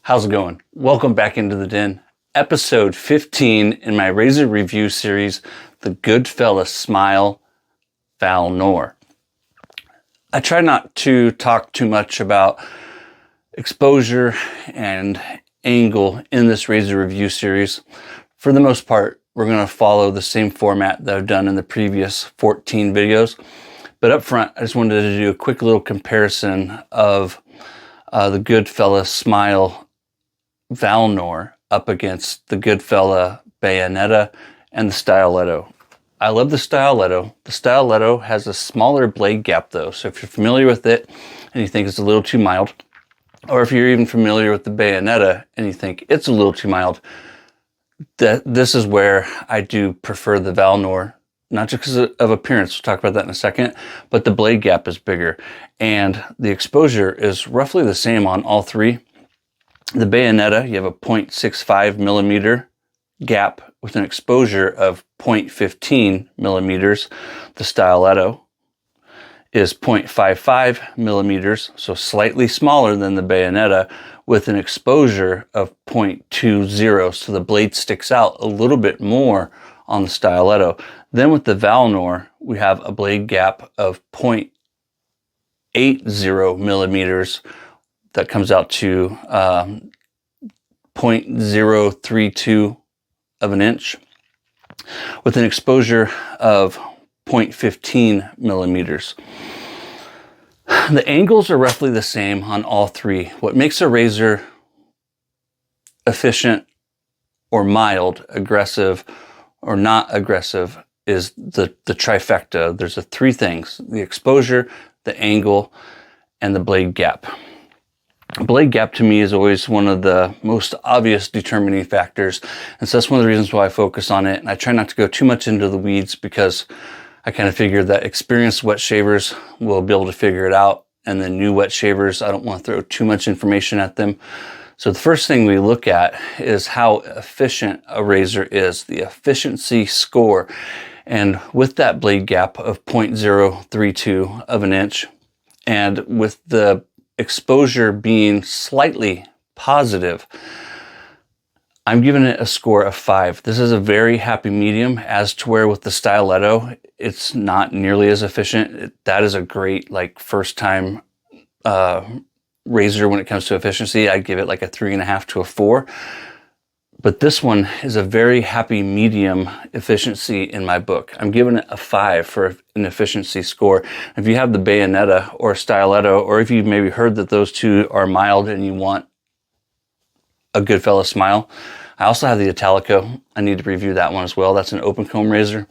How's it going? Welcome back into the den. Episode 15 in my razor review series, the Goodfellas Smile Valynor. I try not to talk too much about exposure and angle in this razor review series. For the most part, we're going to follow the same format that I've done in the previous 14 videos. But up front, I just wanted to do a quick little comparison of the Goodfellas Smile Valynor up against the Goodfella Bayonetta and the Stiletto. I love the Stiletto. The Stiletto has a smaller blade gap though, so if you're familiar with it and you think it's a little too mild, or if you're even familiar with the Bayonetta and you think it's a little too mild, this is where I do prefer the Valynor, not just because of appearance, we'll talk about that in a second, but the blade gap is bigger and the exposure is roughly the same on all three. The Bayonetta, you have a 0.65 millimeter gap with an exposure of 0.15 millimeters. The Stiletto is 0.55 millimeters, so slightly smaller than the Bayonetta with an exposure of 0.20, so the blade sticks out a little bit more on the Stiletto. Then with the Valynor, we have a blade gap of 0.80 millimeters that comes out to 0.032 of an inch with an exposure of 0.15 millimeters. The angles are roughly the same on all three. What makes a razor efficient or mild, aggressive or not aggressive is the trifecta. There's the three things: the exposure, the angle, and the blade gap. Blade gap to me is always one of the most obvious determining factors, and so that's one of the reasons why I focus on it. And I try not to go too much into the weeds because I kind of figure that experienced wet shavers will be able to figure it out, and then new wet shavers, I don't want to throw too much information at them. So the first thing we look at is how efficient a razor is, the efficiency score. And with that blade gap of 0.032 of an inch, and with the exposure being slightly positive, I'm giving it a score of 5. This is a very happy medium, as to where with the Stiletto, it's not nearly as efficient. That is a great, like, first time razor when it comes to efficiency. I'd give it like a 3.5 to a 4. But this one is a very happy medium efficiency in my book. I'm giving it a 5 for an efficiency score. If you have the Bayonetta or Stiletto, or if you've maybe heard that those two are mild and you want a Goodfellas Smile, I also have the Italico. I need to review that one as well. That's an open comb razor.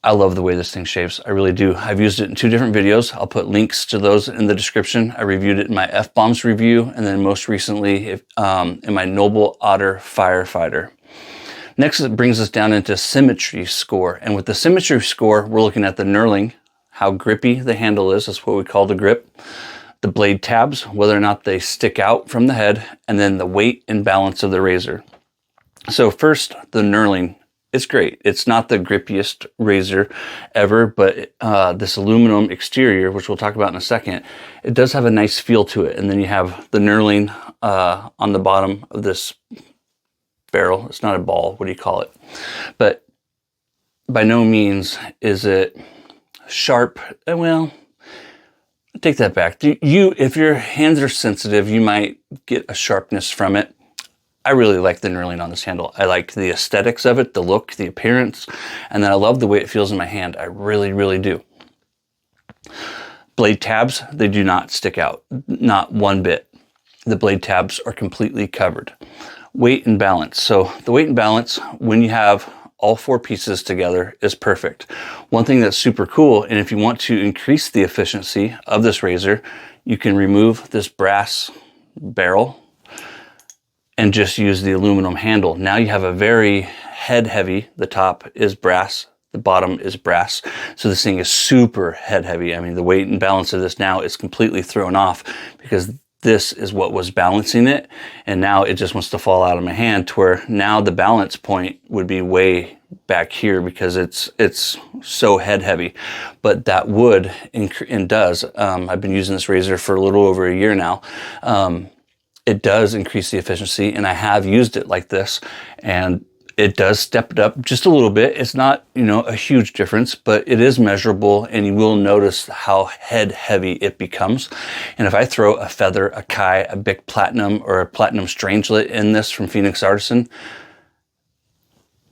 I love the way this thing shaves. I really do. I've used it in 2 different videos. I'll put links to those in the description. I reviewed it in my F-Bombs review, and then most recently in my Noble Otter Firefighter. Next, it brings us down into Symmetry score. And with the Symmetry score, we're looking at the knurling, how grippy the handle is. That's what we call the grip. The blade tabs, whether or not they stick out from the head, and then the weight and balance of the razor. So first, the knurling. It's great. It's not the grippiest razor ever, but this aluminum exterior, which we'll talk about in a second, it does have a nice feel to it. And then you have the knurling on the bottom of this barrel. It's not a ball. What do you call it? But by no means is it sharp. Well, I take that back. If your hands are sensitive, you might get a sharpness from it. I really like the knurling on this handle. I like the aesthetics of it, the look, the appearance, and then I love the way it feels in my hand. I really, really do. Blade tabs, they do not stick out, not one bit. The blade tabs are completely covered. Weight and balance. So the weight and balance, when you have all 4 pieces together, is perfect. One thing that's super cool, and if you want to increase the efficiency of this razor, you can remove this brass barrel and just use the aluminum handle. Now you have a very head heavy. The top is brass, the bottom is brass. So this thing is super head heavy. I mean, the weight and balance of this now is completely thrown off because this is what was balancing it. And now it just wants to fall out of my hand, to where now the balance point would be way back here because it's so head heavy. But that would and does, I've been using this razor for a little over a year now. it does increase the efficiency, and I have used it like this, and it does step it up just a little bit. It's not, you know, a huge difference, but it is measurable, and you will notice how head heavy it becomes. And if I throw a feather, a Kai, a Bic Platinum, or a Platinum Strangelet in this from Phoenix Artisan,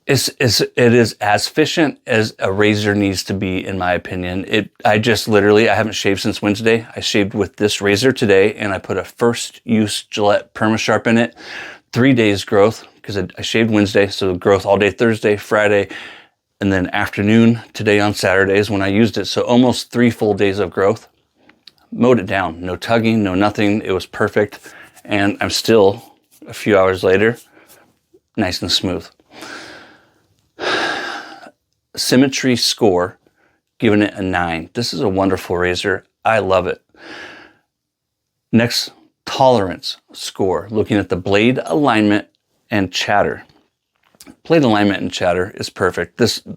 it is as efficient as a razor needs to be, in my opinion. I haven't shaved since Wednesday. I shaved with this razor today, and I put a first use Gillette Perma-Sharp in it. 3 days growth, because I shaved Wednesday, so growth all day Thursday, Friday, and then afternoon today on Saturdays when I used it. So almost 3 full days of growth. Mowed it down. No tugging, no nothing. It was perfect. And I'm still, a few hours later, nice and smooth. Symmetry score, giving it a 9. This is a wonderful razor. I love it. Next, tolerance score, looking at the blade alignment and chatter. Blade alignment and chatter is perfect. The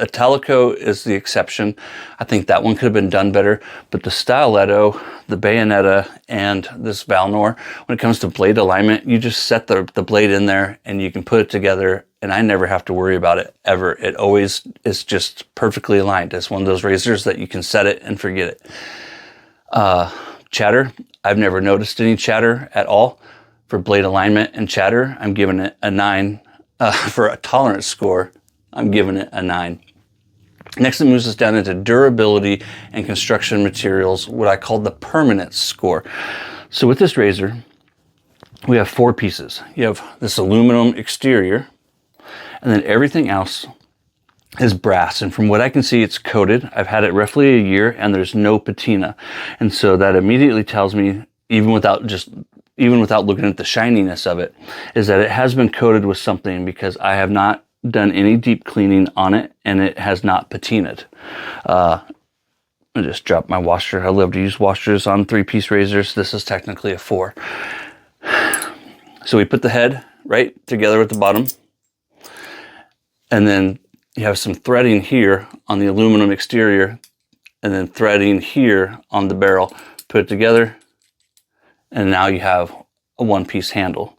Italico is the exception. I think that one could have been done better, but the Stiletto, the Bayonetta, and this Valynor, when it comes to blade alignment, you just set the blade in there and you can put it together, and I never have to worry about it ever. It always is just perfectly aligned. It's one of those razors that you can set it and forget it. Chatter, I've never noticed any chatter at all. For blade alignment and chatter, I'm giving it a 9. For a tolerance score, I'm giving it a 9. Next, it moves us down into durability and construction materials, what I call the permanence score. So with this razor, we have 4 pieces. You have this aluminum exterior, and then everything else is brass. And from what I can see, it's coated. I've had it roughly a year, and there's no patina. And so that immediately tells me, even without looking at the shininess of it, is that it has been coated with something, because I have not done any deep cleaning on it, and it has not patinaed. I just dropped my washer. I love to use washers on 3-piece razors. This is technically a 4. So we put the head right together with the bottom, and then you have some threading here on the aluminum exterior, and then threading here on the barrel. Put it together, and now you have a 1-piece handle.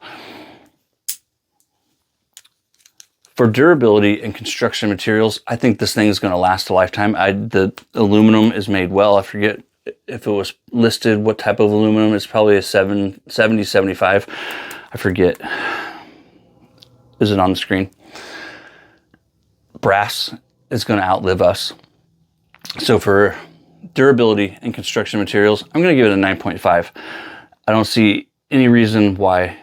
For durability and construction materials, I think this thing is going to last a lifetime. The aluminum is made well. I forget if it was listed what type of aluminum. It's probably a 70, 75. I forget. Is it on the screen? Brass is going to outlive us. So for durability and construction materials, I'm going to give it a 9.5. I don't see any reason why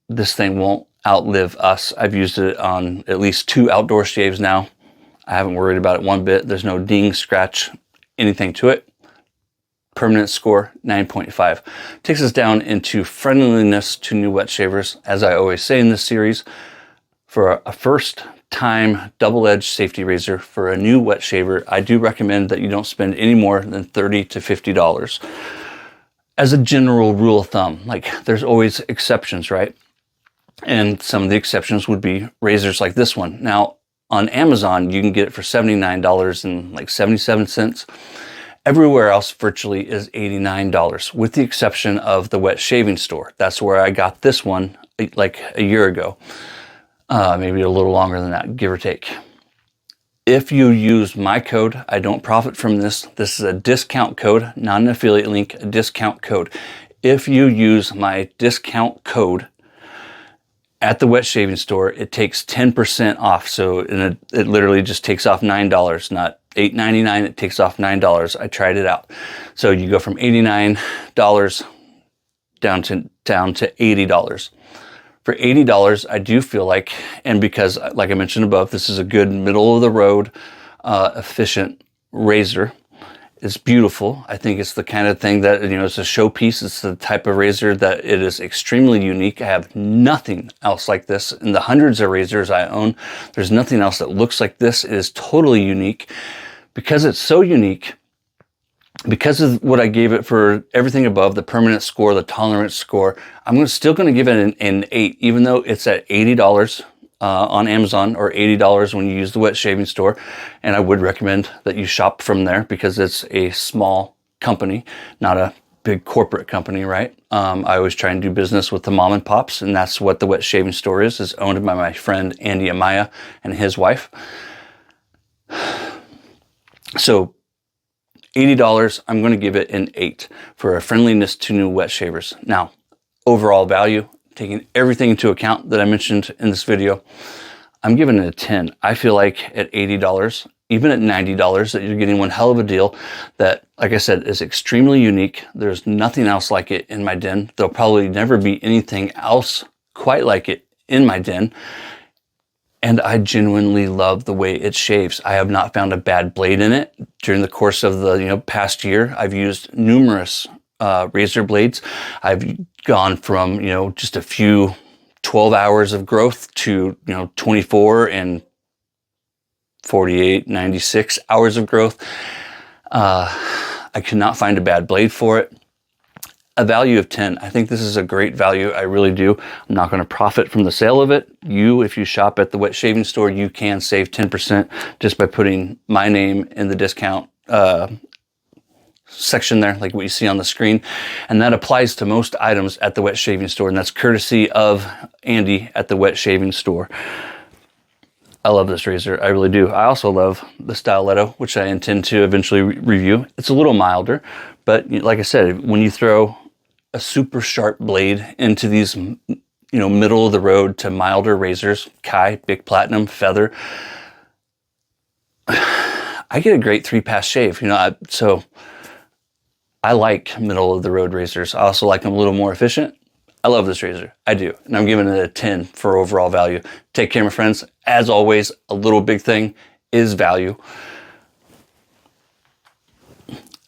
this thing won't outlive us. I've used it on at least 2 outdoor shaves now. I haven't worried about it one bit. There's no ding, scratch, anything to it. Permanent score, 9.5. Takes us down into friendliness to new wet shavers. As I always say in this series, for a first time double-edged safety razor for a new wet shaver, I do recommend that you don't spend any more than $30 to $50. As a general rule of thumb, like there's always exceptions, right? And some of the exceptions would be razors like this one. Now, on Amazon, you can get it for $79.77. Everywhere else virtually is $89, with the exception of the wet shaving store. That's where I got this one like a year ago. Maybe a little longer than that, give or take. If you use my code, I don't profit from this. This is a discount code, not an affiliate link, a discount code. If you use my discount code at the wet shaving store, it takes 10% off. So it literally just takes off $9, not $8.99. It takes off $9. I tried it out. So you go from $89 down to $80. For $80, I do feel like, and because, like I mentioned above, this is a good middle of the road, efficient razor. It's beautiful. I think it's the kind of thing that, it's a showpiece. It's the type of razor that it is extremely unique. I have nothing else like this. In the hundreds of razors I own, there's nothing else that looks like this. It is totally unique. Because it's so unique, because of what I gave it for everything above, the permanent score, the tolerance score, I'm still going to give it an 8, even though it's at $80 on Amazon, or $80 when you use the wet shaving store. And I would recommend that you shop from there, because it's a small company, not a big corporate company, right? I always try and do business with the mom and pops, and that's what the wet shaving store is owned by my friend Andy Amaya and his wife. So $80, I'm going to give it an 8 for a friendliness to new wet shavers. Now, overall value, taking everything into account that I mentioned in this video, I'm giving it a 10. I feel like at $80, even at $90, that you're getting one hell of a deal that, like I said, is extremely unique. There's nothing else like it in my den. There'll probably never be anything else quite like it in my den. And I genuinely love the way it shaves. I have not found a bad blade in it. During the course of the past year, I've used numerous razor blades. I've gone from just a few 12 hours of growth to 24 and 48, 96 hours of growth. I could not find a bad blade for it. A value of 10. I think this is a great value. I really do. I'm not going to profit from the sale of it. If you shop at the wet shaving store, you can save 10% just by putting my name in the discount section there, like what you see on the screen. And that applies to most items at the wet shaving store. And that's courtesy of Andy at the wet shaving store. I love this razor. I really do. I also love the Stiletto, which I intend to eventually review. It's a little milder, but like I said, when you throw a super sharp blade into these, middle of the road to milder razors, Kai, Big Platinum, Feather, I get a great 3-pass shave. So I like middle of the road razors. I also like them a little more efficient. I love this razor. I do. And I'm giving it a 10 for overall value. Take care, my friends. As always, a little big thing is value.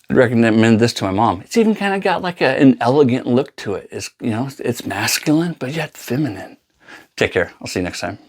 I'd recommend this to my mom. It's even kind of got like an elegant look to it. It's masculine, but yet feminine. Take care. I'll see you next time.